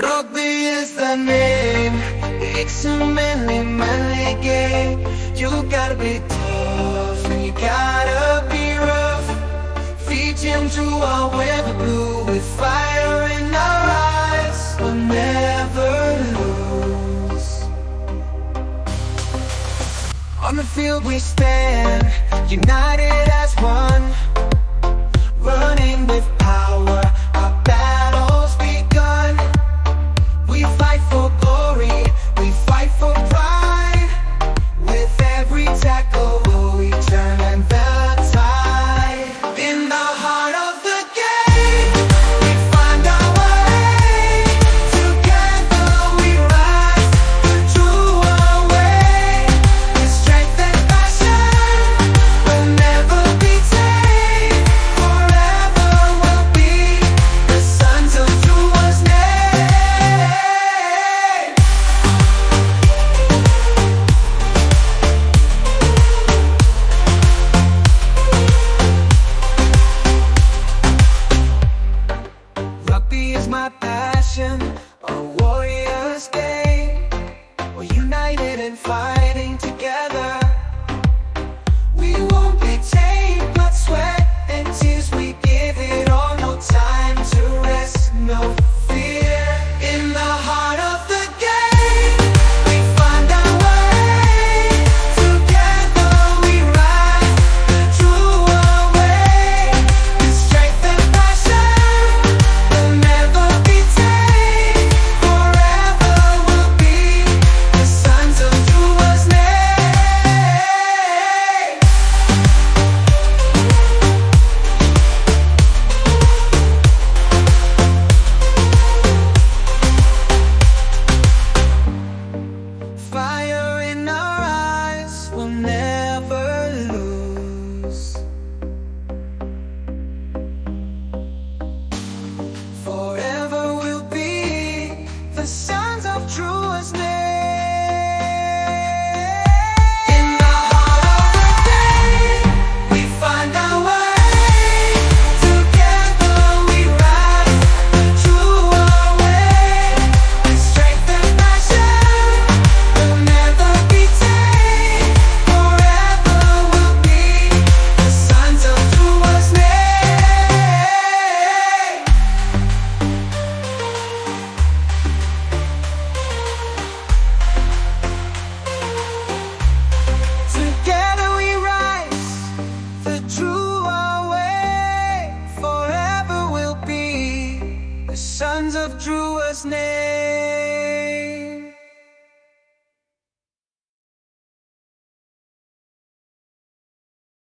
Rugby is the name. It's a manly game. You gotta be tough and you gotta be rough. Fijian Drua, wear the blue with fire in our eyes. We'll never lose. On the field we stand, united as one, running with power. Our battle's begun. We fight for glory, we fight for pride. With every tackle we turn the tide. In the heart of the game, we find our way. Together we rise, the Drua way. With strength and passion, we'll never be tamed. Forever we'll be the sons of Drua's name. Rugby is my passion, a warrior's game. We're united and fighting together. We won't be tamed, blood, sweat, and tears. We give it all, no time to rest, no fear. In the heart of the game, we find our way. Together we rise, the Drua way. With strength and passion, we'll never be tamed. Forever we'll be the sons of Drua's name. Fire in our eyes, we'll never lose. Forever we'll be the sons of Drua's name. In the heart of the game, we find our way. Together we rise, the Drua way. With strength and passion, we'll never be tamed. Forever we'll be the sons of Drua's name. Together we rise, the Drua way. Forever we'll be the sons of Drua's name.